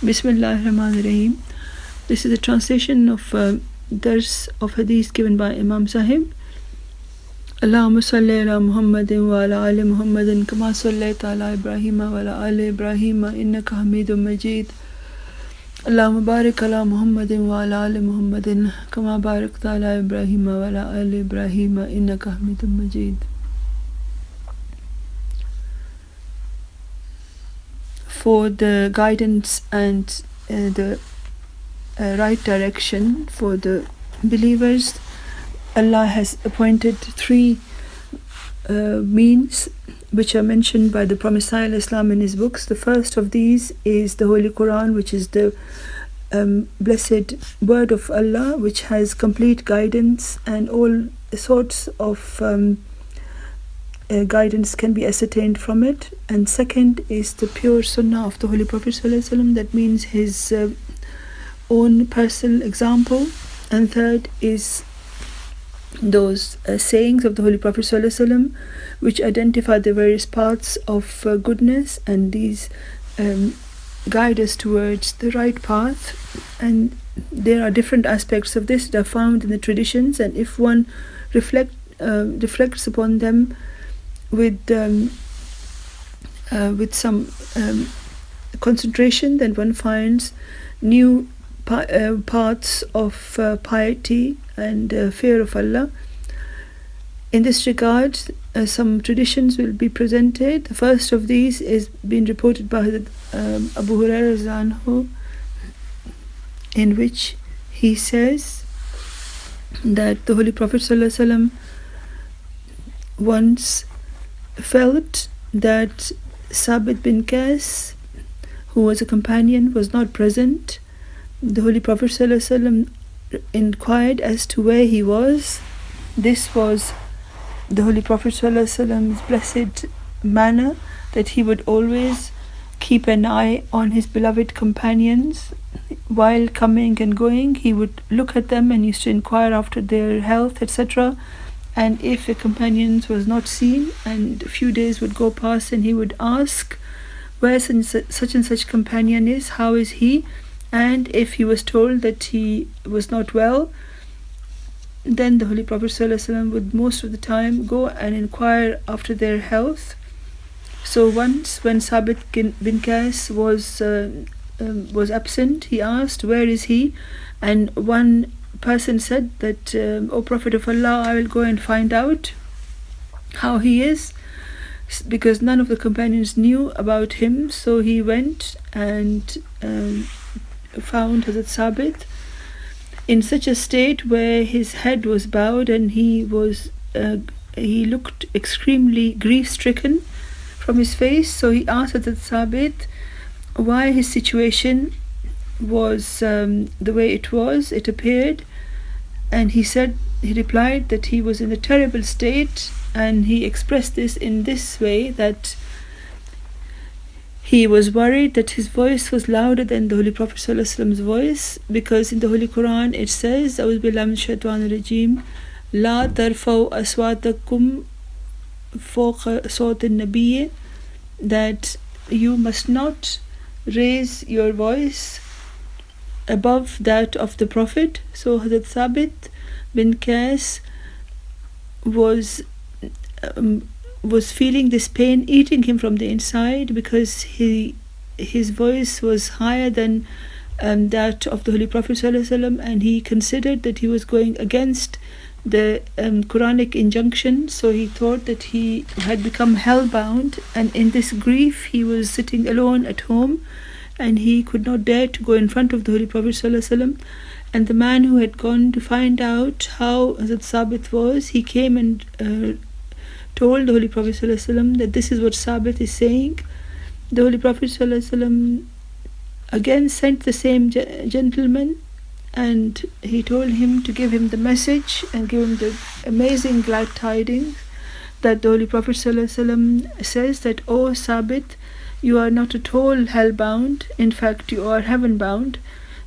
Bismillahirrahmanirrahim. This is a translation of Dars of Hadith given by Imam Sahib. Allahumma salli ala Muhammadin wa ala ali Muhammadin kama sallaita ala Ibrahim wa ala ali Ibrahim innaka Hamidum Majid. Allahumma barik ala Muhammadin wa ala ali Muhammadin kama barakta ala Ibrahim wa ala ali Ibrahim innaka Hamidum Majid. For the guidance and the right direction for the believers, Allah has appointed three means which are mentioned by the Prophet ﷺ in his books. The first of these is the Holy Quran, which is the blessed word of Allah, which has complete guidance, and all sorts of guidance can be ascertained from it. And second is the pure sunnah of the Holy Prophet ﷺ, that means his own personal example. And third is those sayings of the Holy Prophet ﷺ, which identify the various parts of goodness, and these guide us towards the right path. And there are different aspects of this that are found in the traditions, and if one reflects upon them with some concentration, then one finds new paths of piety and fear of Allah. In this regard, some traditions will be presented. The first of these is being reported by Abu Hurairah, in which he says that the Holy Prophet ﷺ once felt that Sabit bin Qais, who was a companion, was not present. The Holy Prophet ﷺ inquired as to where he was. This was the Holy Prophet ﷺ's blessed manner, that he would always keep an eye on his beloved companions. While coming and going, he would look at them and used to inquire after their health, etc. And if a companion was not seen, and a few days would go past, and he would ask where such and such companion is, how is he? And if he was told that he was not well, then the Holy Prophet ﷺ would most of the time go and inquire after their health. So once when Sabit bin Qais was absent, he asked, where is he? And one person said that, O Prophet of Allah, I will go and find out how he is, because none of the companions knew about him. So he went and found Hazrat Sabit in such a state where his head was bowed, and he looked extremely grief-stricken from his face. So he asked Hazrat Sabit why his situation was the way it was. It appeared, and he replied that he was in a terrible state, and he expressed this in this way, that he was worried that his voice was louder than the Holy Prophet ﷺ's voice, because in the Holy Quran it says, A'udhu billahi minash shaitanir rajeem, La tarfa'u aswatakum fawqa sawtin nabiyyi, that you must not raise your voice above that of the Prophet. So Hazrat Sabit bin Qais was feeling this pain eating him from the inside, because his voice was higher than that of the Holy Prophet ﷺ, and he considered that he was going against the Quranic injunction. So he thought that he had become hellbound, and in this grief he was sitting alone at home, and he could not dare to go in front of the Holy Prophet ﷺ. And the man who had gone to find out how Hazrat Sabit was, he came and told the Holy Prophet ﷺ that this is what Sabit is saying. The Holy Prophet ﷺ again sent the same gentleman, and he told him to give him the message and give him the amazing glad tidings that the Holy Prophet ﷺ says that, O Sabit, you are not at all hellbound, in fact you are heaven bound.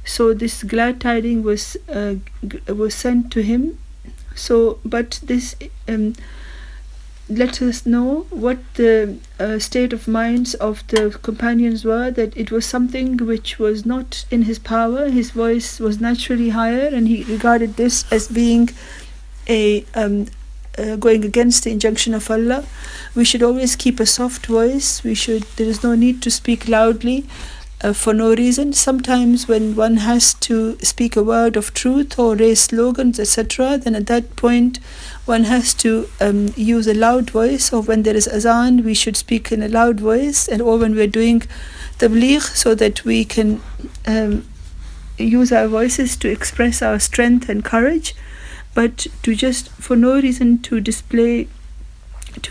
So this glad tiding was sent to him. So but this let us know what the state of minds of the companions were, that it was something which was not in his power. His voice was naturally higher, and he regarded this as being a going against the injunction of Allah. We should always keep a soft voice. There is no need to speak loudly for no reason. Sometimes when one has to speak a word of truth or raise slogans, etc., then at that point one has to use a loud voice. Or when there is azan, we should speak in a loud voice, and or when we're doing tabligh, so that we can use our voices to express our strength and courage. But to just for no reason to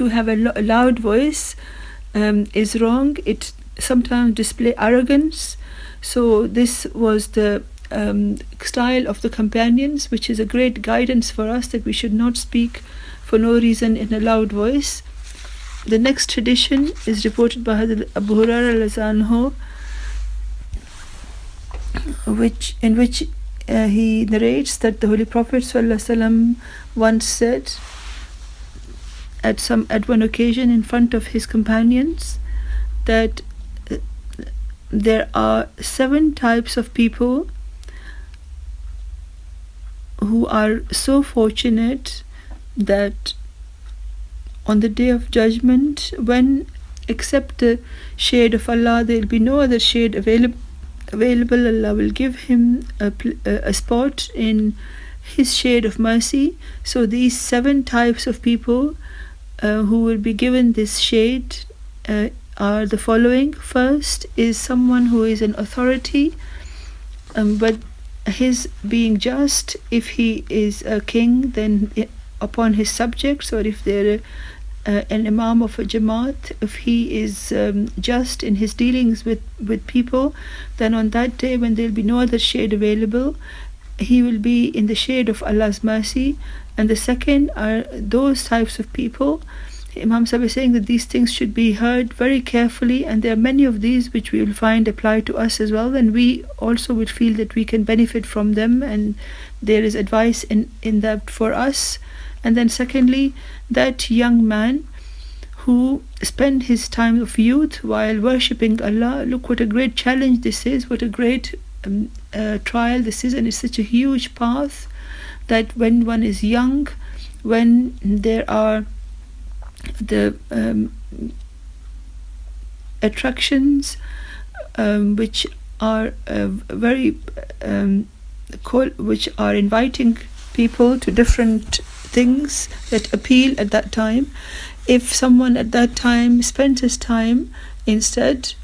have a loud voice is wrong. It sometimes display arrogance. So this was the style of the companions, which is a great guidance for us, that we should not speak for no reason in a loud voice. The next tradition is reported by Abu Hurairah al-Anhu, in which he narrates that the Holy Prophet ﷺ once said at one occasion in front of his companions that there are 7 types of people who are so fortunate that on the day of judgment, when except the shade of Allah, there will be no other shade available. Allah will give him a spot in his shade of mercy. So these 7 types of people who will be given this shade are the following. First is someone who is an authority, but his being just. If he is a king, then upon his subjects, or if they're an imam of a jamaat, if he is just in his dealings with people, then on that day when there will be no other shade available, he will be in the shade of Allah's mercy. And the second are those types of people. Imam Sahib is saying that these things should be heard very carefully, and there are many of these which we will find apply to us as well, and we also would feel that we can benefit from them, and there is advice in that for us. And then secondly, that young man who spent his time of youth while worshipping Allah. Look what a great challenge this is, what a great trial this is, and it's such a huge path that when one is young, when there are the attractions which are which are inviting people to different things that appeal at that time. If someone at that time spent his time instead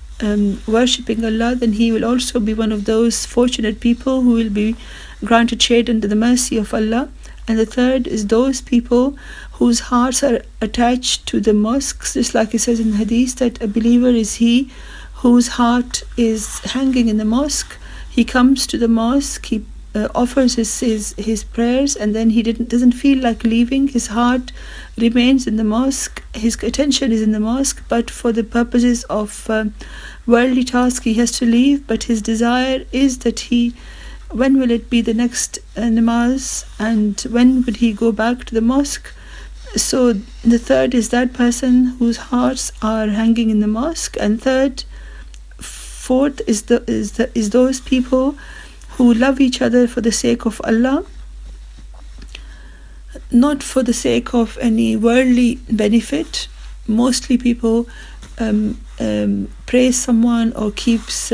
worshipping Allah, then he will also be one of those fortunate people who will be granted shade under the mercy of Allah. And the third is those people whose hearts are attached to the mosques, just like it says in the hadith that a believer is he whose heart is hanging in the mosque. He comes to the mosque, he offers his prayers, and then he doesn't feel like leaving. His heart remains in the mosque, his attention is in the mosque, but for the purposes of worldly task he has to leave. But his desire is that when will it be the next namaz, and when would he go back to the mosque? So the third is that person whose hearts are hanging in the mosque. And fourth is those people who love each other for the sake of Allah, not for the sake of any worldly benefit. Mostly people praise someone or keeps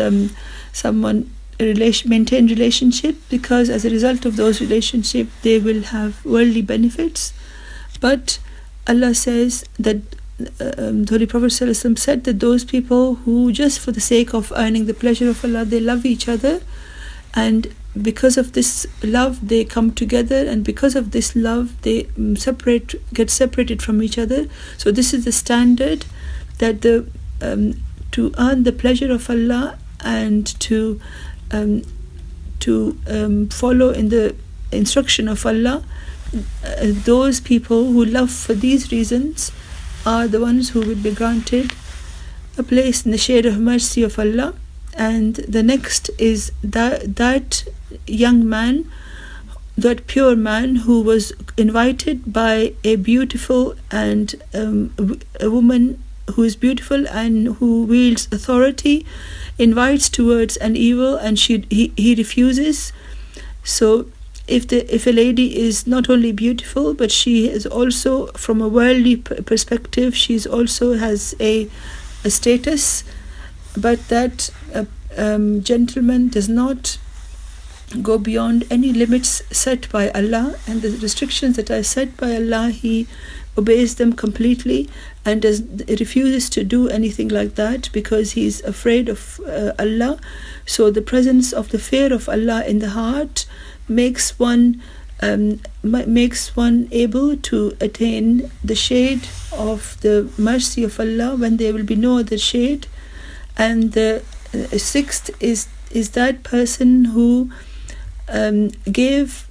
someone maintain relationship because as a result of those relationships they will have worldly benefits. But Allah says that the Holy Prophet ﷺ said that those people who just for the sake of earning the pleasure of Allah, they love each other, and because of this love they come together, and because of this love they get separated from each other. So this is the standard, that to earn the pleasure of Allah and to follow in the instruction of Allah, those people who love for these reasons are the ones who will be granted a place in the shade of mercy of Allah. And the next is that young man that pure man who was invited by a beautiful and a woman who is beautiful and who wields authority, invites towards an evil, and he refuses. So if a lady is not only beautiful, but she is also, from a worldly perspective, she also has a status, but that gentleman does not go beyond any limits set by Allah, and the restrictions that are set by Allah, he obeys them completely and refuses to do anything like that because he is afraid of Allah. So the presence of the fear of Allah in the heart makes one able to attain the shade of the mercy of Allah when there will be no other shade. And the sixth is that person who gave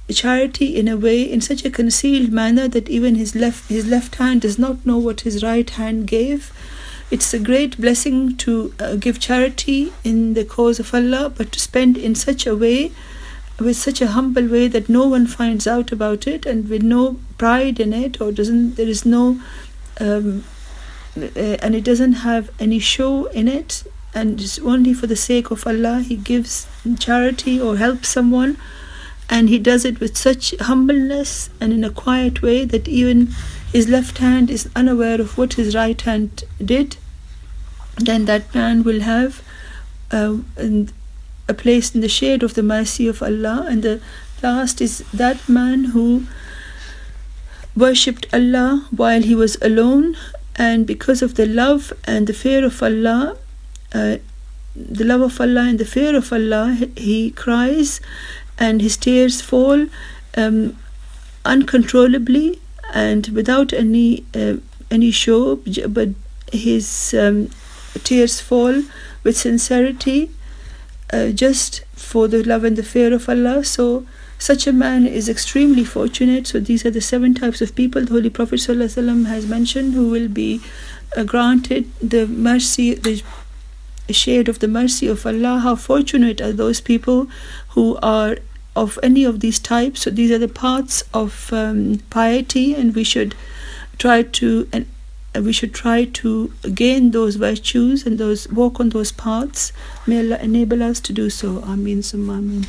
charity in a way, in such a concealed manner, that even his left hand does not know what his right hand gave. It's a great blessing to give charity in the cause of Allah, but to spend in such a way, with such a humble way, that no one finds out about it, and with no pride in it, or there is no and it doesn't have any show in it, and it's only for the sake of Allah he gives charity or helps someone, and he does it with such humbleness and in a quiet way that even his left hand is unaware of what his right hand did. Then that man will have a place in the shade of the mercy of Allah. And the last is that man who worshipped Allah while he was alone, and because of the love and the fear of Allah, the love of Allah and the fear of Allah, he cries and his tears fall uncontrollably and without any show, but his tears fall with sincerity, just for the love and the fear of Allah. So such a man is extremely fortunate. So these are the 7 types of people the Holy Prophet ﷺ has mentioned who will be granted the mercy, the shade of the mercy of Allah. How fortunate are those people who are of any of these types. So these are the paths of piety, and we should try to gain those virtues and walk on those paths. May Allah enable us to do so. Ameen summa ameen.